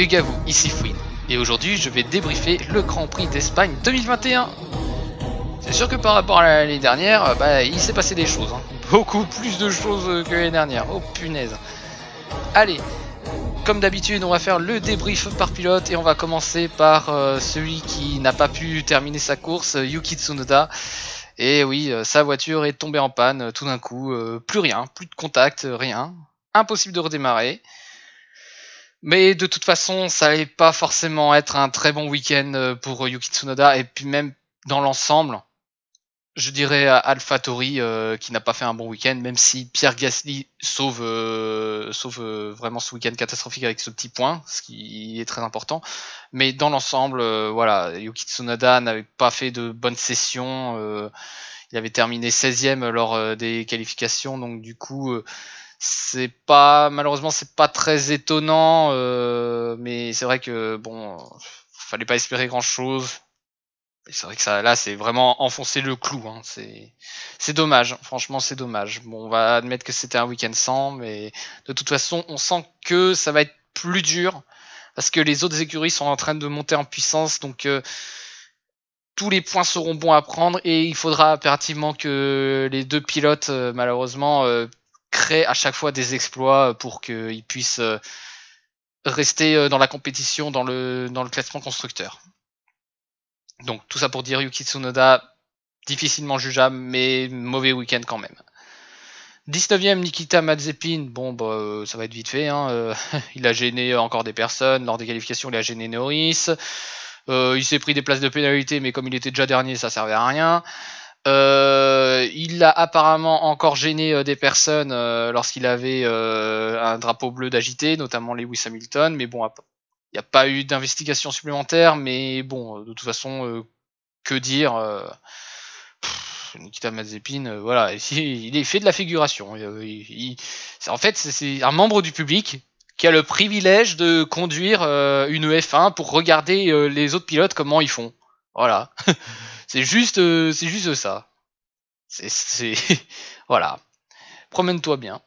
Hugues à vous, ici Fouine, et aujourd'hui je vais débriefer le Grand Prix d'Espagne 2021. C'est sûr que par rapport à l'année dernière, il s'est passé des choses, hein. Beaucoup plus de choses que l'année dernière, oh punaise. Allez, comme d'habitude on va faire le débrief par pilote et on va commencer par celui qui n'a pas pu terminer sa course, Yuki Tsunoda. Et oui, sa voiture est tombée en panne tout d'un coup, plus rien, plus de contact, rien, impossible de redémarrer. Mais de toute façon, ça allait pas forcément être un très bon week-end pour Yuki Tsunoda. Et puis même dans l'ensemble, je dirais à AlphaTauri qui n'a pas fait un bon week-end, même si Pierre Gasly sauve vraiment ce week-end catastrophique avec ce petit point, ce qui est très important. Mais dans l'ensemble, voilà, Yuki Tsunoda n'avait pas fait de bonnes sessions. Il avait terminé 16e lors des qualifications, donc du coup... malheureusement c'est pas très étonnant, mais c'est vrai que bon, fallait pas espérer grand chose. C'est vrai que ça là c'est vraiment enfoncer le clou, hein. C'est dommage, franchement c'est dommage. Bon, on va admettre que c'était un week-end sans, mais de toute façon on sent que ça va être plus dur parce que les autres écuries sont en train de monter en puissance, donc tous les points seront bons à prendre et il faudra impérativement que les deux pilotes malheureusement créent à chaque fois des exploits pour qu'ils puissent rester dans la compétition dans le classement constructeur. Donc tout ça pour dire Yuki Tsunoda, difficilement jugeable, mais mauvais week-end quand même. 19e Nikita Mazepin, bon ça va être vite fait, hein. Il a gêné encore des personnes, lors des qualifications il a gêné Norris, il s'est pris des places de pénalité, mais comme il était déjà dernier ça servait à rien. Il a apparemment encore gêné des personnes lorsqu'il avait un drapeau bleu d'agité, notamment Lewis Hamilton, mais bon, il n'y a pas eu d'investigation supplémentaire, mais bon, de toute façon, que dire, Nikita Mazepin, voilà, il est fait de la figuration. En fait, c'est un membre du public qui a le privilège de conduire une F1 pour regarder les autres pilotes comment ils font. Voilà. C'est juste ça. C'est voilà. Promène-toi bien.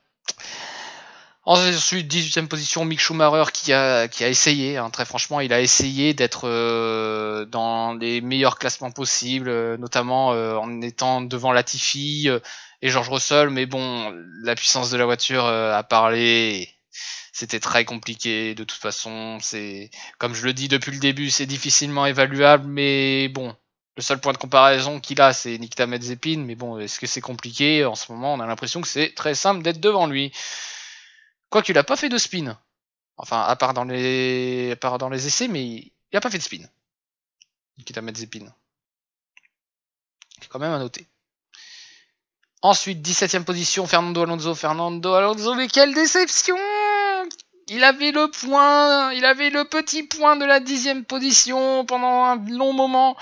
Ensuite, 18e position, Mick Schumacher qui a essayé, hein, très franchement, il a essayé d'être dans les meilleurs classements possibles, notamment en étant devant Latifi et George Russell, mais bon, la puissance de la voiture a parlé. C'était très compliqué de toute façon. C'est comme je le dis depuis le début, c'est difficilement évaluable, mais bon. Le seul point de comparaison qu'il a, c'est Nikita Mazepin, mais bon, est-ce que c'est compliqué? En ce moment, on a l'impression que c'est très simple d'être devant lui. Quoique, il a pas fait de spin. Enfin, à part dans les essais, mais il a pas fait de spin. Nikita Mazepin. C'est quand même à noter. Ensuite, 17e position, Fernando Alonso. Fernando Alonso, mais quelle déception! Il avait le petit point de la 10e position pendant un long moment.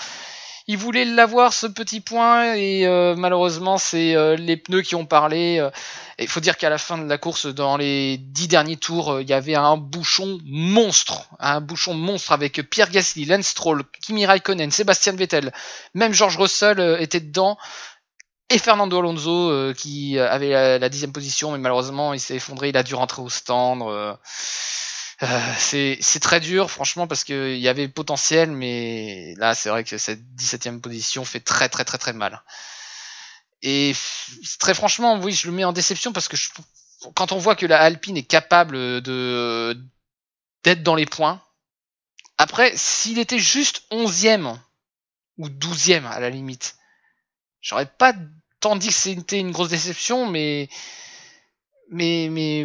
Il voulait l'avoir, ce petit point, et malheureusement c'est les pneus qui ont parlé. Il faut dire qu'à la fin de la course, dans les 10 derniers tours, il y avait un bouchon monstre avec Pierre Gasly, Lance Stroll, Kimi Raikkonen, Sébastien Vettel, même George Russell était dedans, et Fernando Alonso qui avait la 10e position, mais malheureusement il s'est effondré, il a dû rentrer au stand. C'est très dur franchement parce qu'il y avait potentiel, mais là c'est vrai que cette 17e position fait très très très très mal. Et très franchement, oui, je le mets en déception parce que quand on voit que la Alpine est capable d'être dans les points, après s'il était juste 11e ou 12e à la limite, j'aurais pas tant dit que c'était une grosse déception, mais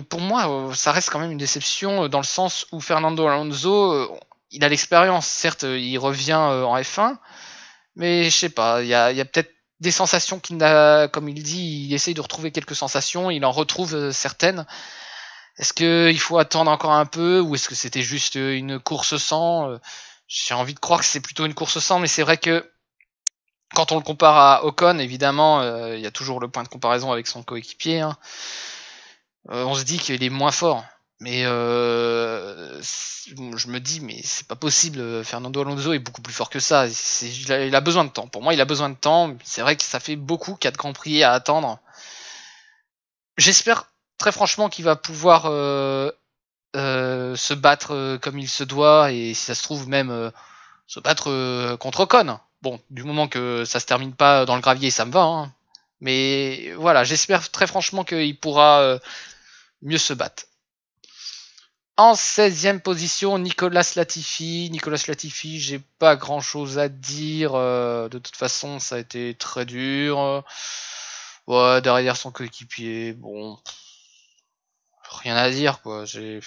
pour moi, ça reste quand même une déception dans le sens où Fernando Alonso, il a l'expérience, certes, il revient en F1, mais je sais pas, il y a peut-être des sensations qu'il a, comme il dit, il essaye de retrouver quelques sensations, il en retrouve certaines. Est-ce qu'il faut attendre encore un peu, ou est-ce que c'était juste une course sans? J'ai envie de croire que c'est plutôt une course sans, mais c'est vrai que quand on le compare à Ocon, évidemment, il y a toujours le point de comparaison avec son coéquipier, hein. On se dit qu'il est moins fort, mais je me dis mais c'est pas possible, Fernando Alonso est beaucoup plus fort que ça, il a besoin de temps, pour moi il a besoin de temps, c'est vrai que ça fait beaucoup 4 Grands Prix à attendre. J'espère très franchement qu'il va pouvoir se battre comme il se doit, et si ça se trouve même se battre contre Ocon. Bon, du moment que ça se termine pas dans le gravier, ça me va. Hein. Mais voilà, j'espère très franchement qu'il pourra mieux se battre. En 16e position, Nicolas Latifi. Nicolas Latifi, j'ai pas grand chose à dire. De toute façon, ça a été très dur. Ouais, derrière son coéquipier, bon, rien à dire quoi. Il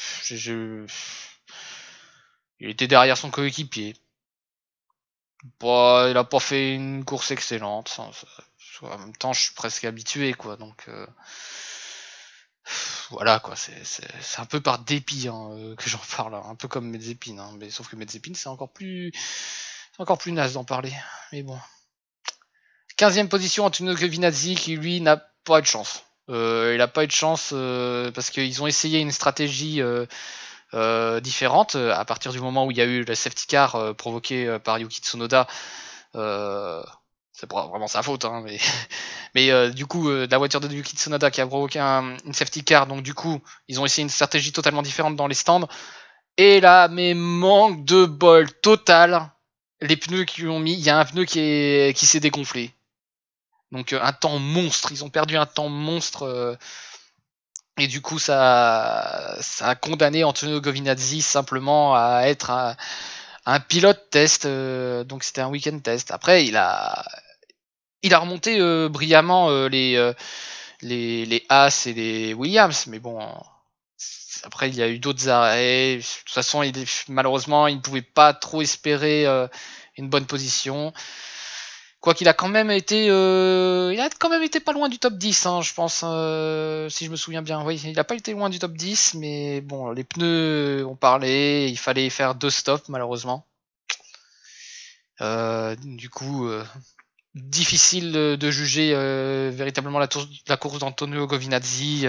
était derrière son coéquipier. Bon, il a pas fait une course excellente. En même temps, je suis presque habitué quoi. Donc voilà quoi. C'est un peu par dépit que j'en parle. Un peu comme Mazepin. Mais sauf que Mazepin, c'est encore plus naze d'en parler. Mais bon. 15e position, Antonio Giovinazzi qui lui n'a pas eu de chance. Il a pas eu de chance parce qu'ils ont essayé une stratégie différente à partir du moment où il y a eu le safety car provoqué par Yuki Tsunoda. C'est vraiment sa faute, hein, mais du coup, la voiture de Yuki Tsunoda qui a provoqué une safety car, donc du coup, ils ont essayé une stratégie totalement différente dans les stands. Et là, mais manque de bol total. Les pneus qui ont mis, il y a un pneu qui s'est dégonflé. Donc un temps monstre, ils ont perdu un temps monstre. Et du coup, ça a condamné Antonio Giovinazzi simplement à être un pilote test. Donc c'était un week-end test. Après, il a remonté brillamment les Haas et les Williams. Mais bon, après, il y a eu d'autres arrêts. De toute façon, malheureusement, il ne pouvait pas trop espérer une bonne position. Quoi qu'il a quand même été, pas loin du top 10, hein, je pense, si je me souviens bien. Oui, il n'a pas été loin du top 10, mais bon, les pneus ont parlé, il fallait faire 2 stops malheureusement. Du coup, difficile de juger véritablement la course d'Antonio Giovinazzi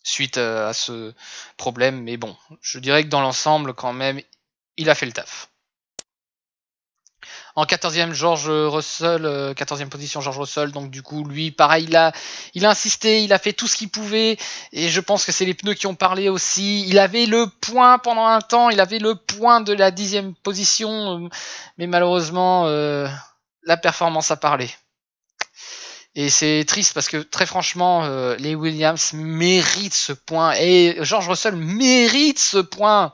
suite à ce problème, mais bon, je dirais que dans l'ensemble, quand même, il a fait le taf. En 14e, George Russell, 14e position, George Russell. Donc du coup, lui, pareil, il a insisté, il a fait tout ce qu'il pouvait. Et je pense que c'est les pneus qui ont parlé aussi. Il avait le point pendant un temps, il avait le point de la 10e position. Mais malheureusement, la performance a parlé. Et c'est triste parce que très franchement, les Williams méritent ce point. Et George Russell mérite ce point.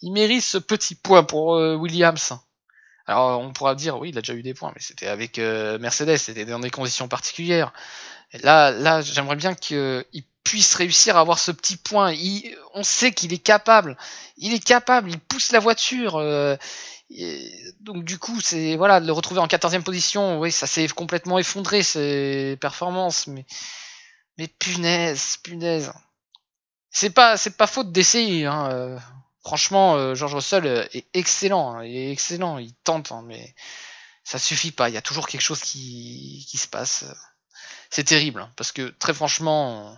Il mérite ce petit point pour Williams. Alors on pourra dire oui, il a déjà eu des points, mais c'était avec Mercedes, c'était dans des conditions particulières. Et là, j'aimerais bien qu'il puisse réussir à avoir ce petit point. On sait qu'il est capable, il pousse la voiture. Donc du coup, c'est voilà, de le retrouver en 14e position, oui, ça s'est complètement effondré ses performances, mais punaise. C'est pas faute d'essayer. Hein. Franchement, George Russell est excellent. Il est excellent. Il tente, hein, mais ça suffit pas. Il y a toujours quelque chose qui se passe. C'est terrible, hein, parce que très franchement,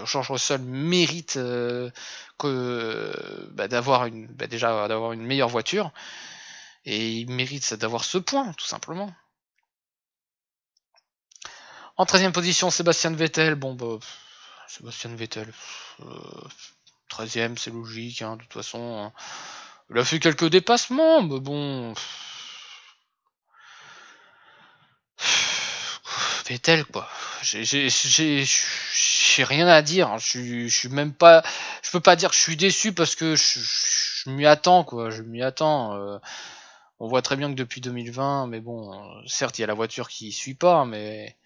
George Russell mérite d'avoir une meilleure voiture, et il mérite d'avoir ce point, tout simplement. En 13e position, Sébastien Vettel. Bon, bah, Sébastien Vettel. 13e, c'est logique, hein, de toute façon. Hein. Il a fait quelques dépassements, mais bon. Vettel, quoi. J'ai rien à dire. Hein. Je suis même pas. Je peux pas dire que je suis déçu parce que je m'y attends, quoi. Je m'y attends. On voit très bien que depuis 2020, mais bon, certes, il y a la voiture qui suit pas, mais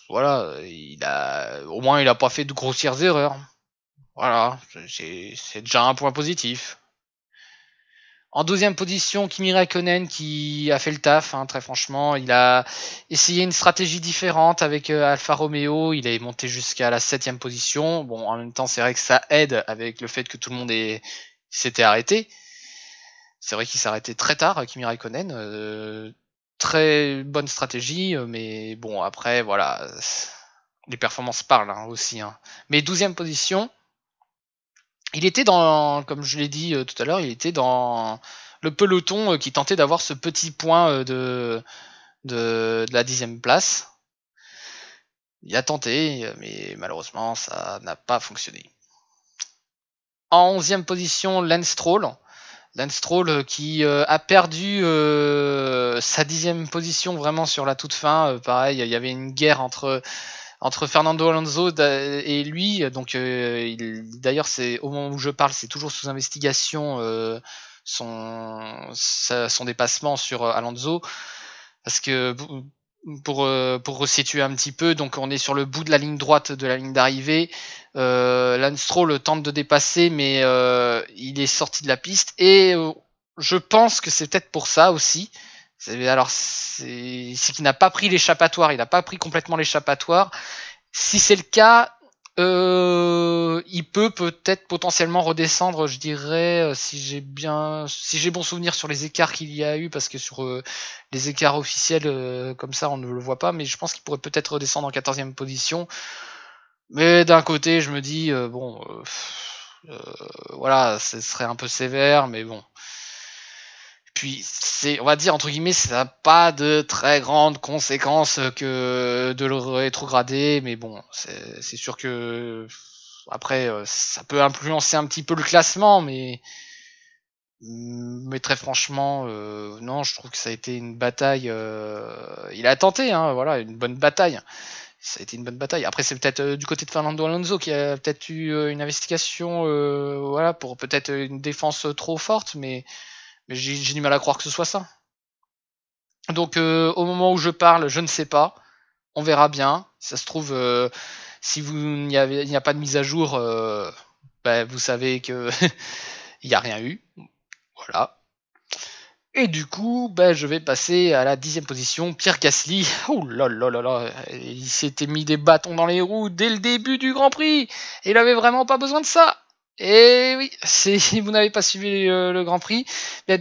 voilà, au moins, il a pas fait de grossières erreurs. Voilà, c'est déjà un point positif. En 12e position, Kimi Raikkonen qui a fait le taf, hein, très franchement. Il a essayé une stratégie différente avec Alfa Romeo. Il est monté jusqu'à la 7e position. Bon, en même temps, c'est vrai que ça aide avec le fait que tout le monde s'était arrêté. C'est vrai qu'il s'est arrêté très tard, Kimi Raikkonen. Très bonne stratégie, mais bon, après, voilà. Les performances parlent hein, aussi. Hein. Mais 12e position, il était comme je l'ai dit tout à l'heure, il était dans le peloton qui tentait d'avoir ce petit point de la 10e place. Il a tenté, mais malheureusement, ça n'a pas fonctionné. En 11e position, Lance Stroll. Lance Stroll qui a perdu sa 10e position vraiment sur la toute fin. Pareil, il y avait une guerre entre Fernando Alonso et lui. Donc d'ailleurs, c'est au moment où je parle, c'est toujours sous investigation son dépassement sur Alonso. Parce que pour resituer un petit peu, donc on est sur le bout de la ligne droite de la ligne d'arrivée. Lance Stroll tente de dépasser, mais il est sorti de la piste. Et je pense que c'est peut-être pour ça aussi. C'est qu'il n'a pas pris l'échappatoire, il n'a pas pris complètement l'échappatoire. Si c'est le cas, il peut peut-être potentiellement redescendre, je dirais, si j'ai bon souvenir sur les écarts qu'il y a eu, parce que sur les écarts officiels comme ça on ne le voit pas, mais je pense qu'il pourrait peut-être redescendre en 14e position. Mais d'un côté je me dis voilà, ce serait un peu sévère, mais bon. Puis on va dire entre guillemets, ça n'a pas de très grandes conséquences que de le rétrograder, mais bon, c'est sûr que après ça peut influencer un petit peu le classement, mais très franchement, non, je trouve que ça a été une bataille. Il a tenté, hein, voilà, une bonne bataille. Ça a été une bonne bataille. Après, c'est peut-être du côté de Fernando Alonso qui a peut-être eu une investigation, voilà, pour peut-être une défense trop forte, mais j'ai du mal à croire que ce soit ça. Donc au moment où je parle, je ne sais pas. On verra bien. Ça se trouve, si il n'y a pas de mise à jour, vous savez que il n'y a rien eu. Voilà. Et du coup, je vais passer à la 10e position, Pierre Gasly. Oh là là là là, il s'était mis des bâtons dans les roues dès le début du Grand Prix. Et il avait vraiment pas besoin de ça. Et oui, si vous n'avez pas suivi le Grand Prix,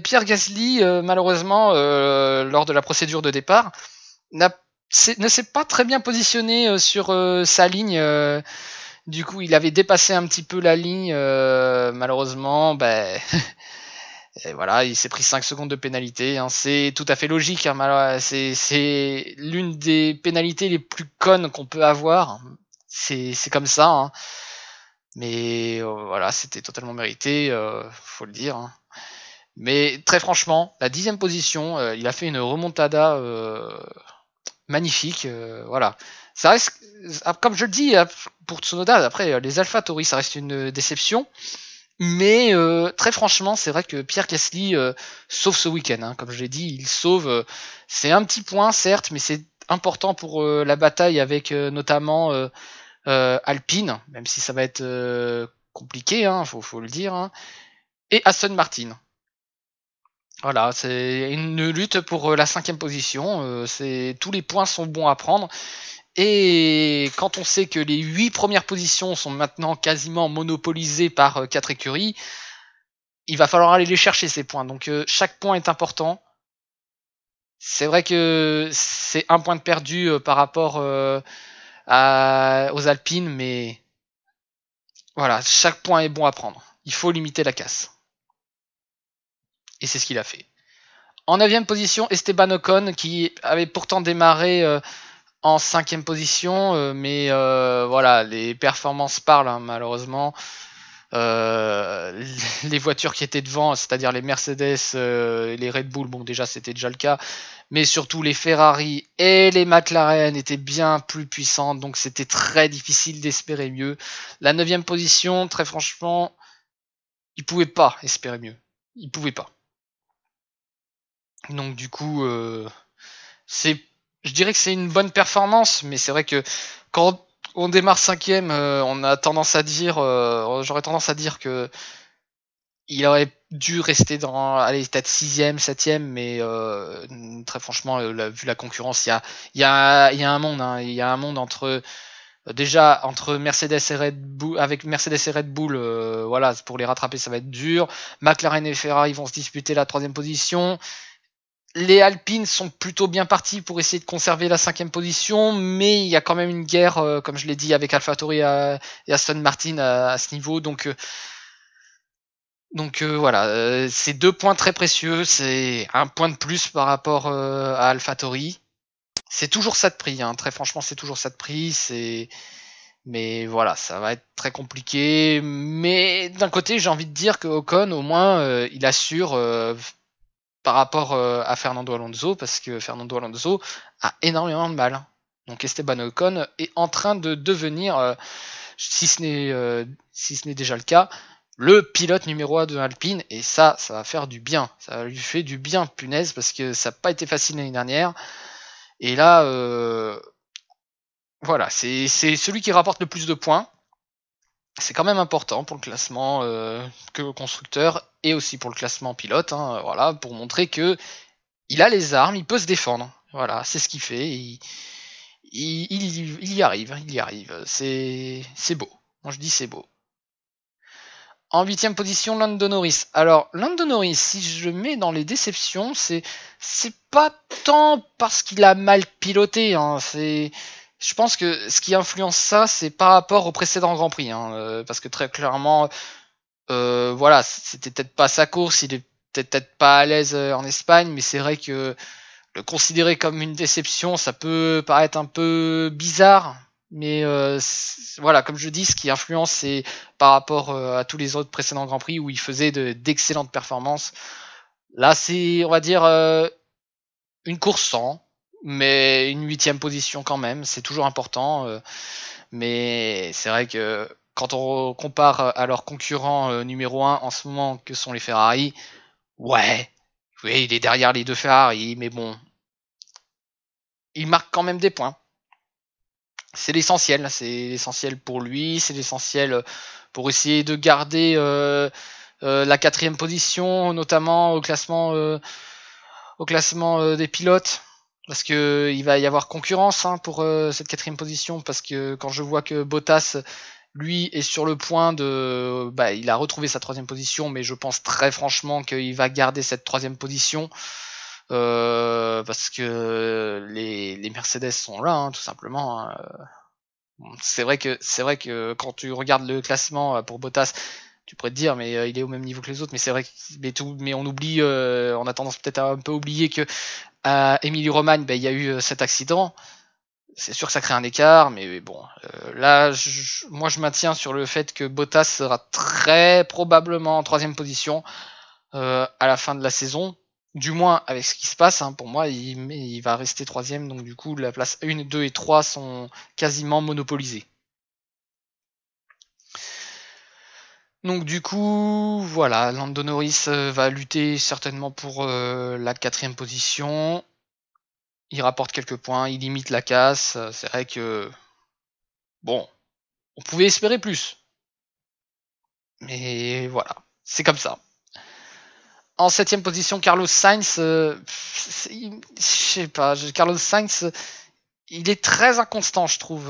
Pierre Gasly, malheureusement, lors de la procédure de départ, ne s'est pas très bien positionné sur sa ligne. Du coup, il avait dépassé un petit peu la ligne. Malheureusement, et voilà, il s'est pris 5 secondes de pénalité. Hein. C'est tout à fait logique. Hein, c'est l'une des pénalités les plus connes qu'on peut avoir. C'est comme ça. Hein. Mais voilà, c'était totalement mérité, faut le dire. Hein. Mais très franchement, la 10e position, il a fait une remontada magnifique. Voilà. Ça reste, comme je le dis, pour Tsunoda, après, les AlphaTauri, ça reste une déception. Mais très franchement, c'est vrai que Pierre Gasly sauve ce week-end. Hein. Comme je l'ai dit, il sauve. C'est un petit point, certes, mais c'est important pour la bataille avec notamment Alpine, même si ça va être compliqué, hein, faut le dire. Hein. Et Aston Martin. Voilà, c'est une lutte pour la 5e position. Tous les points sont bons à prendre. Et quand on sait que les 8 premières positions sont maintenant quasiment monopolisées par 4 écuries, il va falloir aller les chercher ces points. Donc chaque point est important. C'est vrai que c'est un point de perdu par rapport aux Alpines, mais voilà, chaque point est bon à prendre. Il faut limiter la casse. Et c'est ce qu'il a fait. En 9e position, Esteban Ocon, qui avait pourtant démarré en 5e position, mais voilà, les performances parlent, hein, malheureusement. Les voitures qui étaient devant, c'est-à-dire les Mercedes et les Red Bull, bon déjà c'était déjà le cas, mais surtout les Ferrari et les McLaren étaient bien plus puissantes, donc c'était très difficile d'espérer mieux. La 9e position, très franchement, ils pouvaient pas espérer mieux. Ils pouvaient pas. Donc du coup, je dirais que c'est une bonne performance, mais c'est vrai que quand on démarre 5e, on a tendance à dire, j'aurais tendance à dire que il aurait dû rester dans, peut-être 6e, 7e, mais très franchement, vu la concurrence, il y a un monde, hein, il y a un monde entre déjà entre Mercedes et Red Bull, avec Mercedes et Red Bull, voilà, pour les rattraper, ça va être dur. McLaren et Ferrari vont se disputer la 3e position. Les Alpines sont plutôt bien partis pour essayer de conserver la 5e position, mais il y a quand même une guerre, comme je l'ai dit, avec AlphaTauri et Aston Martin à ce niveau. Donc voilà, c'est 2 points très précieux, c'est un point de plus par rapport à AlphaTauri. C'est toujours ça de prix, hein. Très franchement, c'est toujours ça de prix. Mais voilà, ça va être très compliqué. Mais d'un côté, j'ai envie de dire que Ocon, au moins, il assure par rapport à Fernando Alonso, parce que Fernando Alonso a énormément de mal. Donc Esteban Ocon est en train de devenir, si ce n'est déjà le cas, le pilote numéro 1 de Alpine, et ça va faire du bien. Ça lui fait du bien, punaise, parce que ça n'a pas été facile l'année dernière. Et là, voilà, c'est celui qui rapporte le plus de points. C'est quand même important pour le classement que constructeur et aussi pour le classement pilote, hein, voilà, pour montrer que il a les armes, il peut se défendre. Voilà, c'est ce qu'il fait. Il y arrive, il y arrive. C'est beau. Moi je dis c'est beau. En 8ème position, Lando Norris. Alors, Lando Norris, si je le mets dans les déceptions, c'est pas tant parce qu'il a mal piloté. Hein, je pense que ce qui influence ça, c'est par rapport au précédent Grand Prix. Hein, parce que très clairement, voilà, c'était peut-être pas sa course, il est peut-être pas à l'aise en Espagne, mais c'est vrai que le considérer comme une déception, ça peut paraître un peu bizarre. Mais voilà, comme je dis, ce qui influence, c'est par rapport à tous les autres précédents Grands Prix où il faisait d'excellentes performances. Là, c'est, on va dire, une course sans, mais une 8ème position quand même, c'est toujours important. Mais c'est vrai que quand on compare à leurs concurrents numéro 1 en ce moment, que sont les Ferrari, ouais, oui, il est derrière les deux Ferrari, mais bon, il marque quand même des points. C'est l'essentiel pour lui, c'est l'essentiel pour essayer de garder la 4ème position, notamment au classement des pilotes, parce que il va y avoir concurrence pour cette 4ème position, parce que quand je vois que Bottas lui est sur le point de, il a retrouvé sa 3ème position, mais je pense très franchement qu'il va garder cette 3ème position. Parce que les Mercedes sont là, hein, tout simplement. Hein. C'est vrai que quand tu regardes le classement pour Bottas, tu pourrais te dire mais il est au même niveau que les autres, mais c'est vrai que mais on oublie, on a tendance peut-être à un peu oublier que à Émilie-Romagne, il y a eu cet accident. C'est sûr que ça crée un écart, mais bon, là, moi je maintiens sur le fait que Bottas sera très probablement en 3ème position à la fin de la saison. Du moins avec ce qui se passe, hein, pour moi il va rester 3ème, donc du coup la place 1, 2 et 3 sont quasiment monopolisées. Donc du coup, voilà, Lando Norris va lutter certainement pour la 4ème position. Il rapporte quelques points, il limite la casse. C'est vrai que, bon, on pouvait espérer plus. Mais voilà, c'est comme ça. En 7ème position, Carlos Sainz, je sais pas, Carlos Sainz, il est très inconstant, je trouve.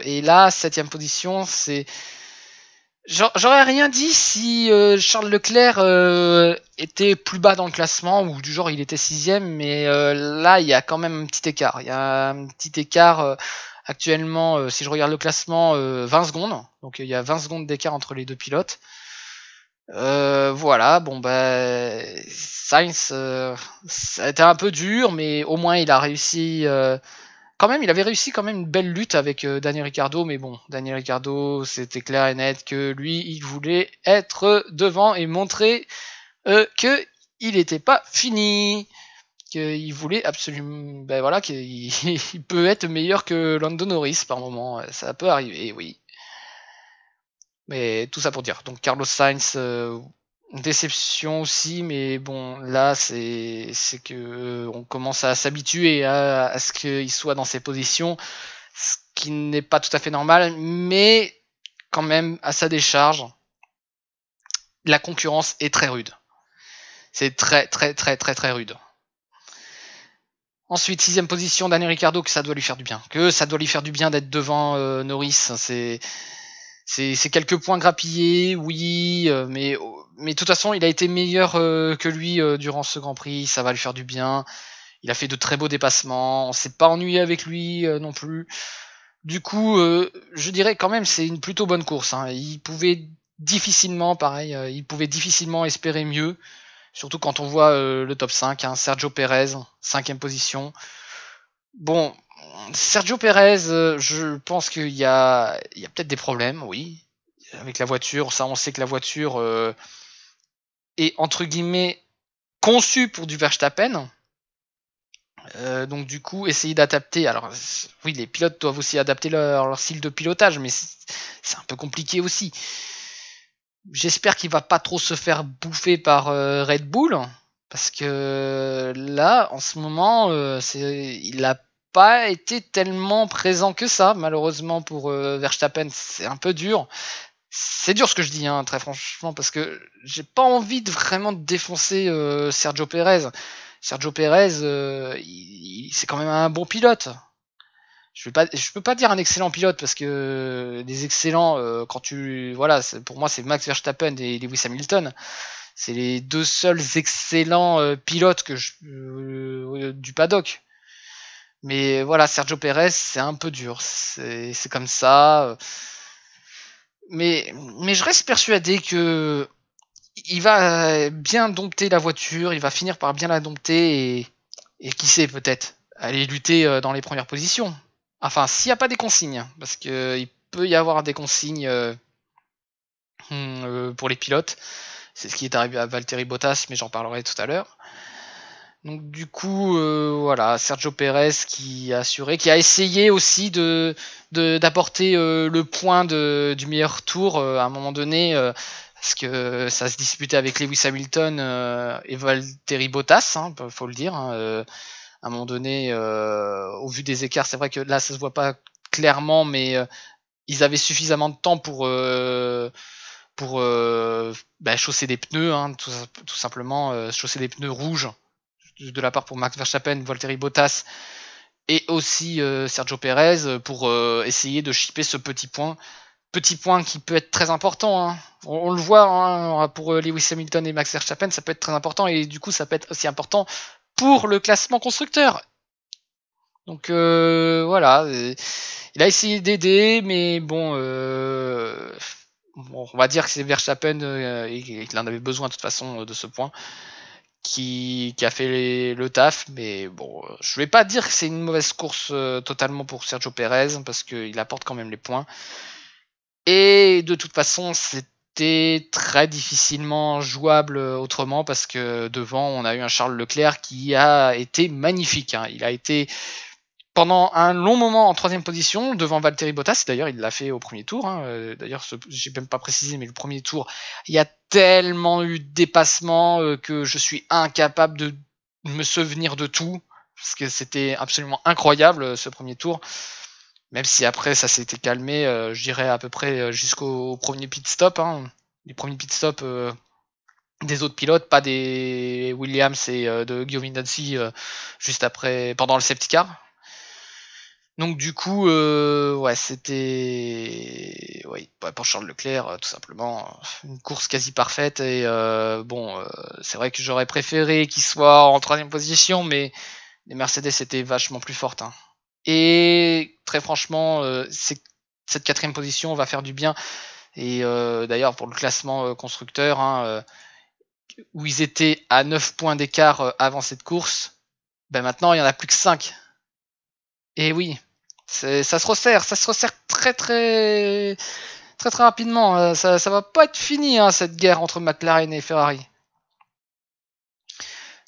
Et là, 7ème position, c'est... J'aurais rien dit si Charles Leclerc était plus bas dans le classement, ou du genre il était 6ème, mais là, il y a quand même un petit écart. Il y a un petit écart actuellement, si je regarde le classement, 20 secondes. Donc il y a 20 secondes d'écart entre les deux pilotes. Voilà, bon Sainz, ça a été un peu dur, mais au moins il a réussi. Quand même, il avait réussi quand même une belle lutte avec Daniel Ricciardo, mais bon, Daniel Ricciardo, c'était clair et net que lui, il voulait être devant et montrer que il n'était pas fini, qu'il voulait absolument, voilà, qu'il il peut être meilleur que Lando Norris par moment, ça peut arriver, oui. Mais tout ça pour dire. Donc Carlos Sainz, déception aussi, mais bon, là c'est que on commence à s'habituer à ce qu'il soit dans ces positions, ce qui n'est pas tout à fait normal, mais quand même à sa décharge, la concurrence est très rude. C'est très très très très très rude. Ensuite, 6ème position, Daniel Ricciardo, que ça doit lui faire du bien. Que ça doit lui faire du bien d'être devant Norris. C'est quelques points grappillés, oui, mais de toute façon, il a été meilleur que lui durant ce Grand Prix, ça va lui faire du bien. Il a fait de très beaux dépassements, on s'est pas ennuyé avec lui non plus. Du coup, je dirais quand même c'est une plutôt bonne course. Hein. Il pouvait difficilement, pareil, il pouvait difficilement espérer mieux, surtout quand on voit le top 5, hein, Sergio Perez, 5ème position. Bon, Sergio Perez, je pense qu'il y a peut-être des problèmes, oui, avec la voiture. Ça, on sait que la voiture est entre guillemets conçue pour du Verstappen. Donc du coup, essayer d'adapter. Alors oui, les pilotes doivent aussi adapter leur style de pilotage, mais c'est un peu compliqué aussi. J'espère qu'il va pas trop se faire bouffer par Red Bull, parce que là, en ce moment, il n'a pas été tellement présent que ça, malheureusement pour Verstappen. C'est un peu dur. C'est dur ce que je dis, hein, très franchement, parce que j'ai pas envie de vraiment défoncer Sergio Perez. Sergio Perez, c'est quand même un bon pilote. Je peux pas dire un excellent pilote parce que des excellents, voilà, pour moi c'est Max Verstappen et Lewis Hamilton. C'est les deux seuls excellents pilotes du paddock. Mais voilà, Sergio Perez, c'est un peu dur. C'est comme ça. Mais je reste persuadé que il va bien dompter la voiture, il va finir par bien la dompter et qui sait peut-être aller lutter dans les premières positions. Enfin, s'il n'y a pas des consignes, parce qu'il peut y avoir des consignes pour les pilotes. C'est ce qui est arrivé à Valtteri Bottas, mais j'en parlerai tout à l'heure. Donc du coup, voilà, Sergio Perez qui a assuré, qui a essayé aussi d'apporter le point du meilleur tour à un moment donné, parce que ça se disputait avec Lewis Hamilton et Valtteri Bottas, hein, faut le dire. Hein, à un moment donné, au vu des écarts, c'est vrai que là ça se voit pas clairement, mais ils avaient suffisamment de temps pour chausser des pneus, hein, tout simplement, chausser des pneus rouges de la part pour Max Verstappen, Valtteri Bottas et aussi Sergio Perez pour essayer de chipper ce petit point qui peut être très important. Hein. On le voit hein, pour Lewis Hamilton et Max Verstappen, ça peut être très important et du coup ça peut être aussi important pour le classement constructeur. Donc voilà, il a essayé d'aider, mais bon, on va dire que c'est Verstappen et qu'il en avait besoin de toute façon de ce point qui a fait le taf, mais bon, je vais pas dire que c'est une mauvaise course totalement pour Sergio Perez parce qu'il apporte quand même les points. Et de toute façon, c'était très difficilement jouable autrement parce que devant, on a eu un Charles Leclerc qui a été magnifique. Hein. Il a été pendant un long moment en troisième position devant Valtteri Bottas. D'ailleurs, il l'a fait au premier tour. Hein. D'ailleurs, j'ai même pas précisé, mais le premier tour, il y a tellement eu de dépassements que je suis incapable de me souvenir de tout parce que c'était absolument incroyable ce premier tour. Même si après ça s'était calmé, je dirais à peu près jusqu'au premier pit stop. Hein. Les premiers pit stops des autres pilotes, pas des Williams et de Giovinazzi juste après, pendant le safety car. Donc du coup, ouais, c'était pour Charles Leclerc, tout simplement, une course quasi parfaite. Et c'est vrai que j'aurais préféré qu'il soit en troisième position, mais les Mercedes étaient vachement plus fortes. Hein. Et très franchement, cette quatrième position va faire du bien. Et d'ailleurs, pour le classement constructeur, hein, où ils étaient à 9 points d'écart avant cette course, ben maintenant il n'y en a plus que 5. Et oui, ça se resserre très très très très rapidement. Ça va pas être fini hein, cette guerre entre McLaren et Ferrari.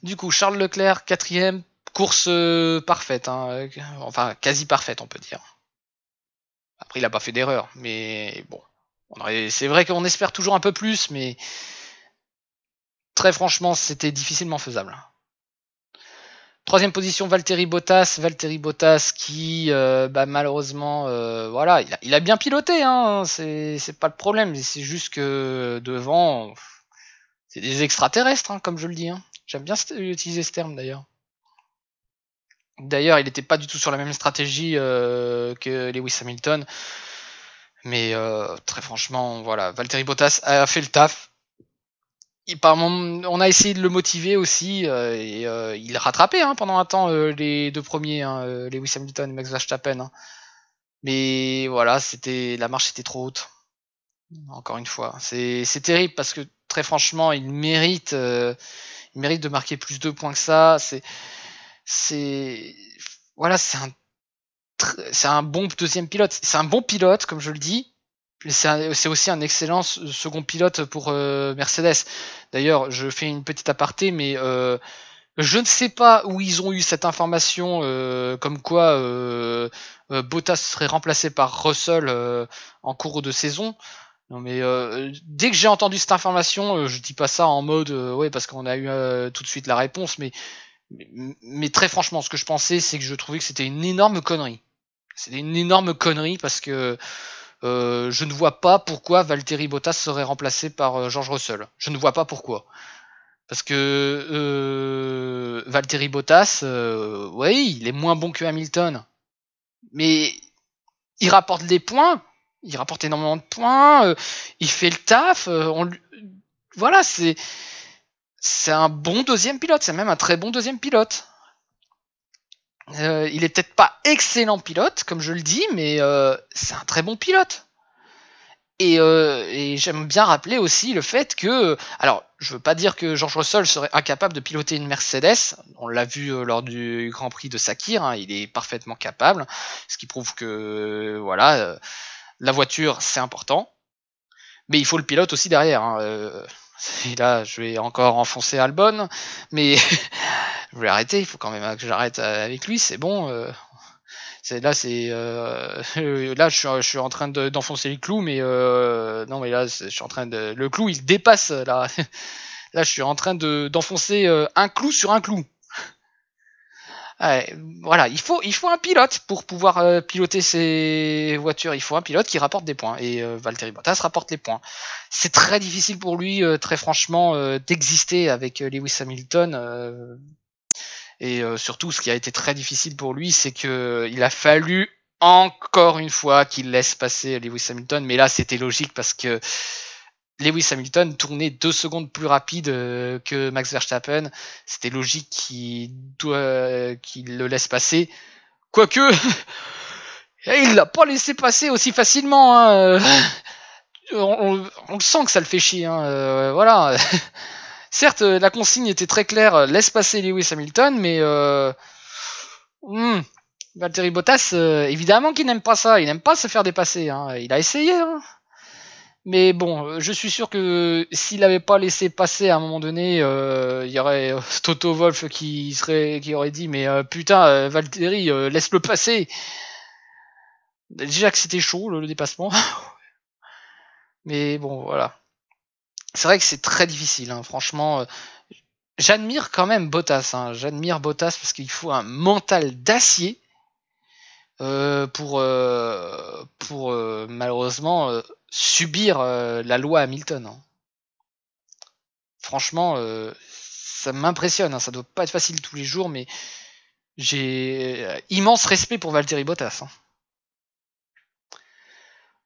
Du coup, Charles Leclerc, quatrième, course parfaite, hein, enfin quasi parfaite on peut dire. Après il a pas fait d'erreur, mais bon, c'est vrai qu'on espère toujours un peu plus, mais très franchement c'était difficilement faisable. Troisième position, Valtteri Bottas qui, malheureusement, voilà, il a bien piloté, hein, c'est pas le problème. C'est juste que devant, c'est des extraterrestres, hein, comme je le dis. Hein. J'aime bien utiliser ce terme d'ailleurs. D'ailleurs, il n'était pas du tout sur la même stratégie que Lewis Hamilton. Mais très franchement, voilà, Valtteri Bottas a fait le taf. On a essayé de le motiver aussi et il rattrapait hein, pendant un temps les deux premiers, hein, Lewis Hamilton et Max Verstappen. Hein. Mais voilà, la marche était trop haute. Encore une fois, c'est terrible parce que très franchement, il mérite de marquer plus de points que ça. Voilà, c'est c'est un bon deuxième pilote. C'est un bon pilote, comme je le dis. C'est aussi un excellent second pilote pour Mercedes. D'ailleurs, je fais une petite aparté, mais je ne sais pas où ils ont eu cette information comme quoi Bottas serait remplacé par Russell en cours de saison. Non mais dès que j'ai entendu cette information, je dis pas ça en mode ouais parce qu'on a eu tout de suite la réponse, mais très franchement, ce que je pensais, c'est que je trouvais que c'était une énorme connerie. C'était une énorme connerie parce que je ne vois pas pourquoi Valtteri Bottas serait remplacé par George Russell. Je ne vois pas pourquoi. Parce que Valtteri Bottas, oui, il est moins bon que Hamilton, mais il rapporte des points. Il rapporte énormément de points. Il fait le taf. Voilà, c'est un bon deuxième pilote. C'est même un très bon deuxième pilote. Il est peut-être pas excellent pilote, comme je le dis, mais c'est un très bon pilote. Et j'aime bien rappeler aussi le fait que, alors, je veux pas dire que George Russell serait incapable de piloter une Mercedes. On l'a vu lors du Grand Prix de Sakir, hein, il est parfaitement capable, ce qui prouve que, voilà, la voiture c'est important, mais il faut le pilote aussi derrière. Hein, et là, je vais encore enfoncer Albon, mais je vais arrêter. Il faut quand même que j'arrête avec lui. C'est bon. Là, je suis en train d'enfoncer le clou, mais non, mais là, je suis en train de, le clou, il dépasse là. Là, je suis en train d'enfoncer un clou sur un clou. Ouais, voilà, il faut un pilote pour pouvoir piloter ces voitures. Il faut un pilote qui rapporte des points. Et Valtteri Bottas rapporte les points. C'est très difficile pour lui, très franchement, d'exister avec Lewis Hamilton. Et surtout, ce qui a été très difficile pour lui, c'est que il a fallu encore une fois qu'il laisse passer Lewis Hamilton. Mais là, c'était logique parce que Lewis Hamilton tournait 2 secondes plus rapide que Max Verstappen. C'était logique qu'il le laisse passer. Quoique, il l'a pas laissé passer aussi facilement. Hein. On le sent que ça le fait chier. Hein. Voilà. Certes, la consigne était très claire, laisse passer Lewis Hamilton, mais Valtteri Bottas, évidemment qu'il n'aime pas ça, il n'aime pas se faire dépasser. Hein. Il a essayé, hein. Mais bon, je suis sûr que s'il n'avait pas laissé passer à un moment donné, il y aurait Toto Wolff qui aurait dit mais putain, Valtteri, laisse-le passer. Déjà que c'était chaud le dépassement, mais bon voilà. C'est vrai que c'est très difficile, hein. Franchement. J'admire quand même Bottas, hein. J'admire Bottas parce qu'il faut un mental d'acier pour malheureusement subir la loi Hamilton. Hein. Franchement, ça m'impressionne. Hein. Ça doit pas être facile tous les jours, mais j'ai immense respect pour Valtteri Bottas. Hein.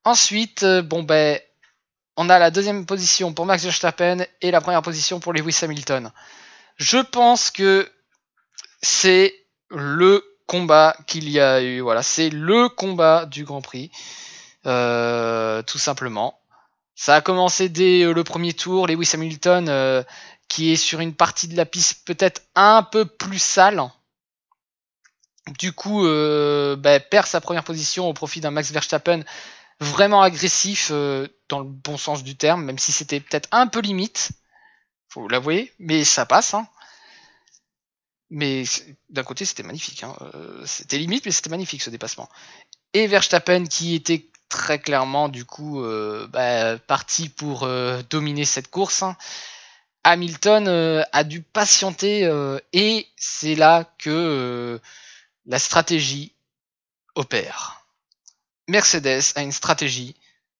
Ensuite, bon ben, on a la deuxième position pour Max Verstappen et la première position pour Lewis Hamilton. Je pense que c'est le combat qu'il y a eu. Voilà, c'est le combat du Grand Prix, tout simplement. Ça a commencé dès le premier tour. Lewis Hamilton, qui est sur une partie de la piste peut-être un peu plus sale, du coup, perd sa première position au profit d'un Max Verstappen vraiment agressif dans le bon sens du terme, même si c'était peut-être un peu limite, faut l'avouer, mais ça passe. Hein. Mais d'un côté, c'était magnifique. Hein. C'était limite, mais c'était magnifique ce dépassement. Et Verstappen qui était très clairement du coup parti pour dominer cette course. Hein. Hamilton a dû patienter et c'est là que la stratégie opère. Mercedes a une stratégie,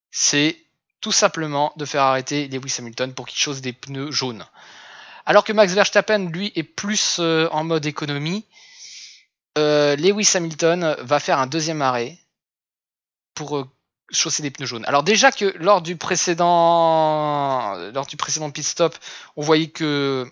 c'est tout simplement de faire arrêter Lewis Hamilton pour qu'il chose des pneus jaunes. Alors que Max Verstappen, lui, est plus en mode économie, Lewis Hamilton va faire un deuxième arrêt pour chausser des pneus jaunes. Alors déjà que lors du précédent pit stop, on voyait que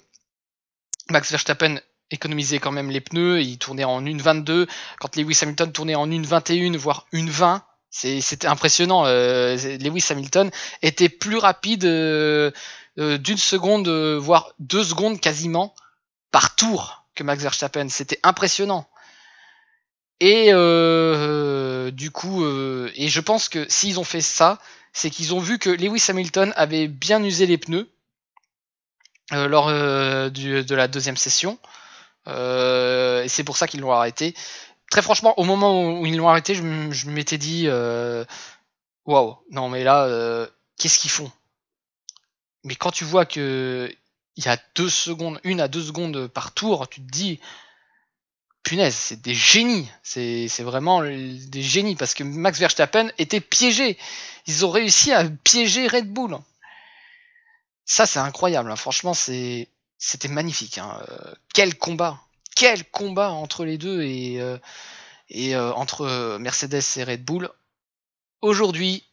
Max Verstappen économisait quand même les pneus, il tournait en 1,22, quand Lewis Hamilton tournait en 1,21, voire 1,20, c'était impressionnant. Lewis Hamilton était plus rapide d'une seconde, voire 2 secondes quasiment par tour que Max Verstappen. C'était impressionnant. Et du coup, et je pense que s'ils ont fait ça, c'est qu'ils ont vu que Lewis Hamilton avait bien usé les pneus lors de la deuxième session. Et c'est pour ça qu'ils l'ont arrêté. Très franchement, au moment où ils l'ont arrêté, je m'étais dit waouh, non mais là, qu'est-ce qu'ils font? Mais quand tu vois que il y a 2 secondes, 1 à 2 secondes par tour, tu te dis punaise, c'est des génies. C'est vraiment des génies parce que Max Verstappen était piégé. Ils ont réussi à piéger Red Bull. Ça, c'est incroyable. Hein. Franchement, c'était magnifique. Hein. Quel combat! Quel combat entre les deux et entre Mercedes et Red Bull. Aujourd'hui,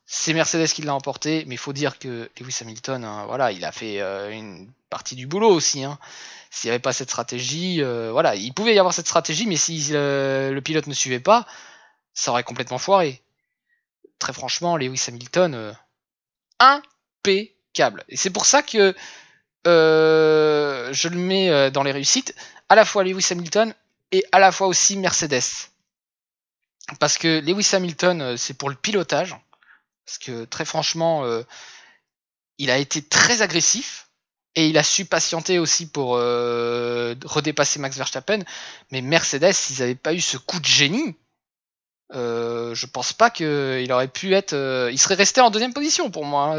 c'est Mercedes qui l'a emporté, mais il faut dire que Lewis Hamilton, hein, voilà, il a fait une partie du boulot aussi. Hein. S'il n'y avait pas cette stratégie, voilà, il pouvait y avoir cette stratégie, mais si le pilote ne suivait pas, ça aurait complètement foiré. Très franchement, Lewis Hamilton, impeccable. Et c'est pour ça que je le mets dans les réussites, à la fois Lewis Hamilton et à la fois aussi Mercedes. Parce que Lewis Hamilton, c'est pour le pilotage. Parce que très franchement, il a été très agressif. Et il a su patienter aussi pour redépasser Max Verstappen. Mais Mercedes, s'ils n'avaient pas eu ce coup de génie, je pense pas qu'il aurait pu être... il serait resté en deuxième position pour moi,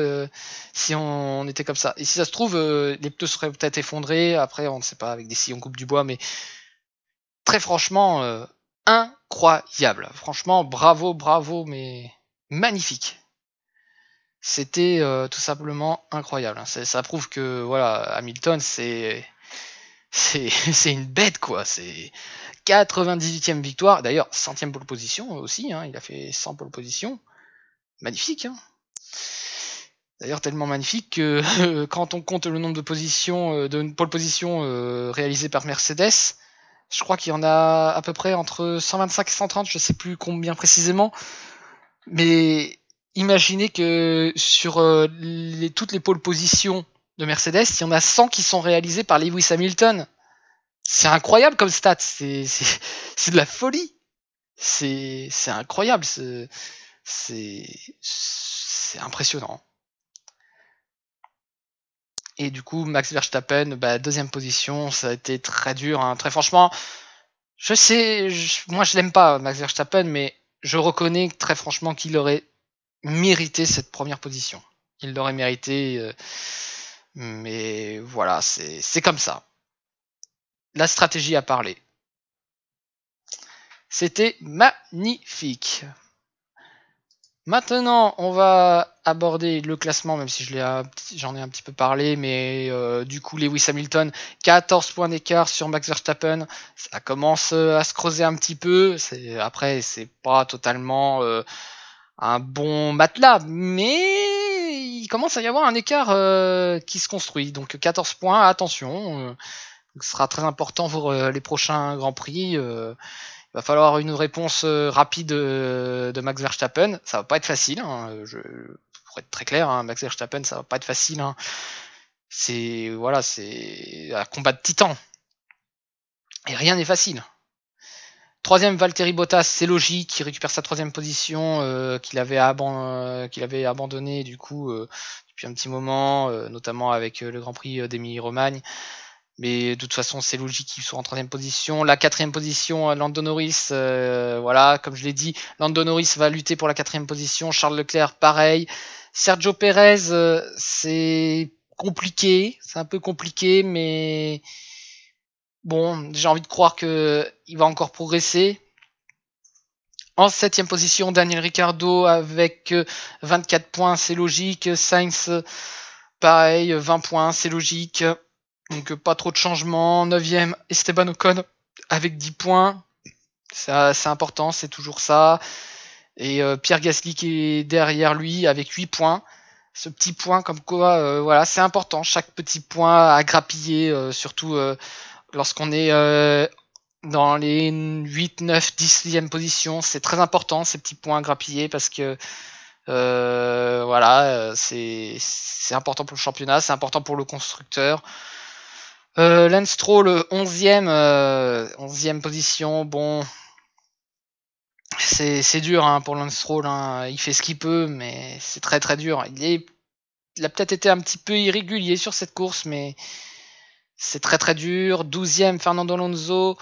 si on était comme ça. Et si ça se trouve, les pneus seraient peut-être effondrés. Après, on ne sait pas, avec des sillons coupe du bois. Mais très franchement, incroyable. Franchement, bravo, bravo, mais magnifique. C'était tout simplement incroyable. Ça prouve que voilà, Hamilton, c'est une bête quoi. C'est 98e victoire. D'ailleurs, 100e pole position aussi. Hein, il a fait 100 pole position. Magnifique. Hein. D'ailleurs, tellement magnifique que quand on compte le nombre de positions, de pole position réalisées par Mercedes, je crois qu'il y en a à peu près entre 125 et 130. Je sais plus combien précisément, mais imaginez que sur toutes les pôles positions de Mercedes, il y en a 100 qui sont réalisés par Lewis Hamilton. C'est incroyable comme stat, c'est de la folie. C'est incroyable, c'est impressionnant. Et du coup, Max Verstappen, deuxième position, ça a été très dur. Hein. Très franchement, moi je l'aime pas, Max Verstappen, mais je reconnais très franchement qu'il aurait mérité cette première position. Il l'aurait mérité, mais voilà, c'est comme ça. La stratégie a parlé. C'était magnifique. Maintenant, on va aborder le classement, même si j'en ai un petit peu parlé, mais du coup, Lewis Hamilton, 14 points d'écart sur Max Verstappen, ça commence à se creuser un petit peu. Après, c'est pas totalement un bon matelas, mais il commence à y avoir un écart qui se construit. Donc 14 points, attention, ce sera très important pour les prochains Grands Prix. Il va falloir une réponse rapide de Max Verstappen. Ça va pas être facile. Hein. Pour être très clair, hein, Max Verstappen, ça va pas être facile. Hein. C'est un combat de titans. Et rien n'est facile. Troisième, Valtteri Bottas, c'est logique, il récupère sa troisième position qu'il avait abandonné du coup depuis un petit moment, notamment avec le Grand Prix d'Émilie-Romagne. Mais de toute façon, c'est logique qu'il soit en troisième position. La quatrième position, Lando Norris, voilà, comme je l'ai dit, Lando Norris va lutter pour la quatrième position. Charles Leclerc, pareil. Sergio Perez, c'est compliqué, c'est un peu compliqué, mais bon, j'ai envie de croire qu'il va encore progresser. En septième position, Daniel Ricciardo avec 24 points, c'est logique. Sainz, pareil, 20 points, c'est logique. Donc pas trop de changements. 9ème, Esteban Ocon avec 10 points. C'est important, c'est toujours ça. Et Pierre Gasly qui est derrière lui avec 8 points. Ce petit point comme quoi, voilà, c'est important. Chaque petit point à grappiller, surtout lorsqu'on est dans les 8, 9, 10e position. C'est très important ces petits points à grappiller parce que voilà, c'est important pour le championnat, c'est important pour le constructeur. Lance Stroll, 11e position, bon, C'est dur hein, pour Lance Stroll, hein. Il fait ce qu'il peut, mais c'est très très dur. Il a peut-être été un petit peu irrégulier sur cette course, mais c'est très très dur. 12e, Fernando Alonso.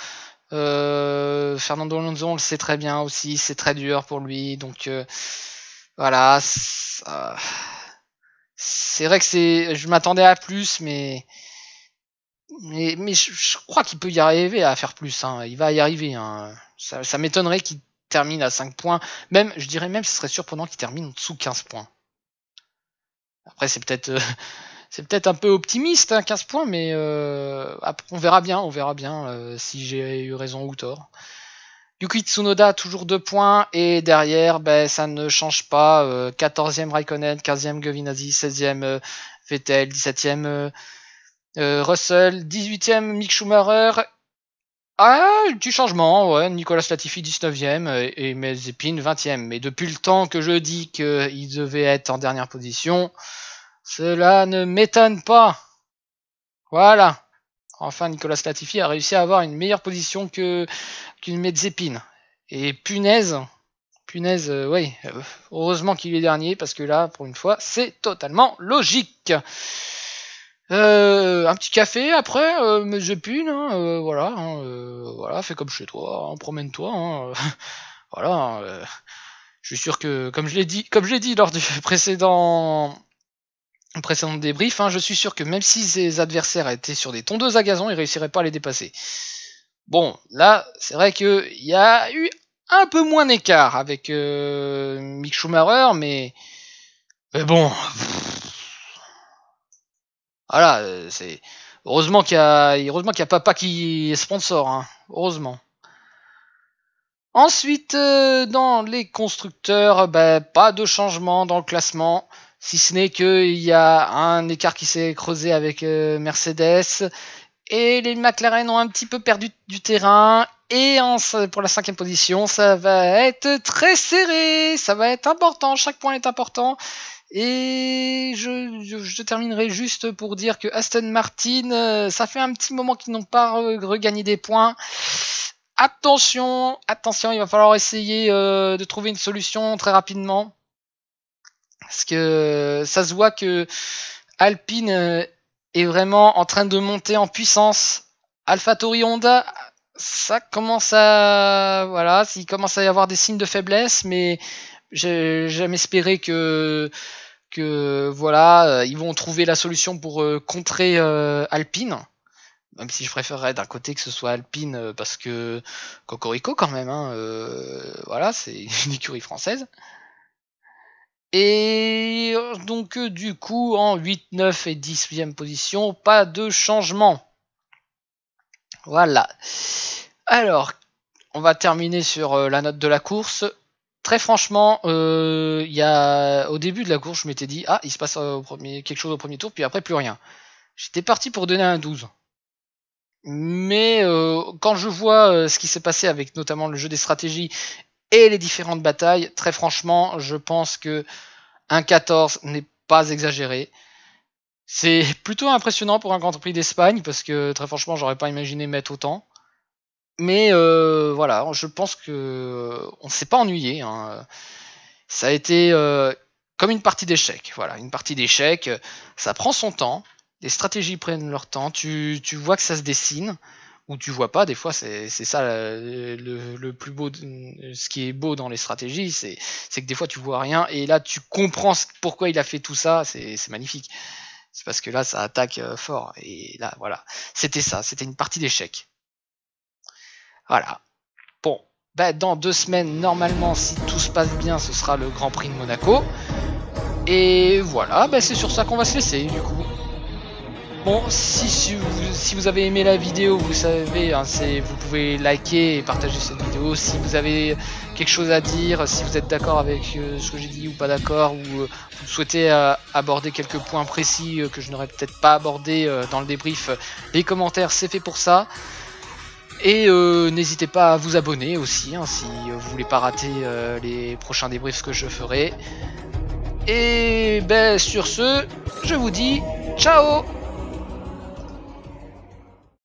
Fernando Alonso, on le sait très bien aussi, c'est très dur pour lui. Donc voilà. C'est vrai que je m'attendais à plus, mais je crois qu'il peut y arriver à faire plus. Hein. Il va y arriver. Hein. Ça m'étonnerait qu'il termine à 5 points. Même, je dirais même, ce serait surprenant qu'il termine en dessous 15 points. Après, c'est peut-être un peu optimiste, hein, 15 points, mais on verra bien si j'ai eu raison ou tort. Yuki Tsunoda, toujours 2 points, et derrière, ça ne change pas. 14e Raikkonen, 15e Giovinazzi, 16e Vettel, 17e Russell, 18e Mick Schumacher. Ah, du changement, ouais. Nicolas Latifi 19e et Mazepin 20e. Mais depuis le temps que je dis qu'il devait être en dernière position, cela ne m'étonne pas. Voilà. Enfin, Nicolas Latifi a réussi à avoir une meilleure position qu'une Mazepin. Et punaise, oui. Heureusement qu'il est dernier parce que là, pour une fois, c'est totalement logique. Un petit café après, Mazepin, hein, voilà, fais comme chez toi, hein, promène-toi, hein, voilà. Je suis sûr que, comme je l'ai dit lors du précédent débrief, hein, je suis sûr que même si ses adversaires étaient sur des tondeuses à gazon, ils réussiraient pas à les dépasser. Bon, là, c'est vrai qu'il y a eu un peu moins d'écart avec Mick Schumacher, mais bon. Voilà, c'est heureusement qu'il y a papa qui est sponsor, hein, heureusement. Ensuite, dans les constructeurs, pas de changement dans le classement, si ce n'est qu'il y a un écart qui s'est creusé avec Mercedes, et les McLaren ont un petit peu perdu du terrain, et pour la 5e position, ça va être très serré, ça va être important, chaque point est important. Et je terminerai juste pour dire que Aston Martin, ça fait un petit moment qu'ils n'ont pas regagné des points. Attention, il va falloir essayer de trouver une solution très rapidement. Parce que ça se voit que Alpine est vraiment en train de monter en puissance. AlphaTauri Honda, ça commence à... Voilà, il commence à y avoir des signes de faiblesse, mais j'ai jamais espéré que voilà, ils vont trouver la solution pour contrer Alpine. Même si je préférerais d'un côté que ce soit Alpine parce que Cocorico quand même, hein, voilà, c'est une écurie française. Et donc du coup en 8, 9 et 10e position, pas de changement. Voilà. Alors, on va terminer sur la note de la course. Très franchement, au début de la course, je m'étais dit il se passe quelque chose au premier tour, puis après plus rien. J'étais parti pour donner un 12. Mais quand je vois ce qui s'est passé avec notamment le jeu des stratégies et les différentes batailles, très franchement, je pense que un 14 n'est pas exagéré. C'est plutôt impressionnant pour un Grand Prix d'Espagne, parce que très franchement, j'aurais pas imaginé mettre autant. Mais voilà, je pense que on s'est pas ennuyé. Hein. Ça a été comme une partie d'échecs. Voilà, une partie d'échecs, ça prend son temps. Les stratégies prennent leur temps. Tu vois que ça se dessine, ou tu vois pas. Des fois, c'est ça le plus beau. Ce qui est beau dans les stratégies, c'est que des fois tu vois rien, et là tu comprends pourquoi il a fait tout ça. C'est magnifique. C'est parce que là, ça attaque fort. Et là, voilà, c'était ça. C'était une partie d'échecs. Voilà. Bon, dans 2 semaines, normalement, si tout se passe bien, ce sera le Grand Prix de Monaco. Et voilà, c'est sur ça qu'on va se laisser, du coup. Bon, si vous avez aimé la vidéo, vous savez, hein, vous pouvez liker et partager cette vidéo. Si vous avez quelque chose à dire, si vous êtes d'accord avec ce que j'ai dit ou pas d'accord, ou vous souhaitez aborder quelques points précis que je n'aurais peut-être pas abordé dans le débrief, les commentaires, c'est fait pour ça. Et n'hésitez pas à vous abonner aussi, hein, si vous voulez pas rater les prochains débriefs que je ferai. Et sur ce, je vous dis ciao.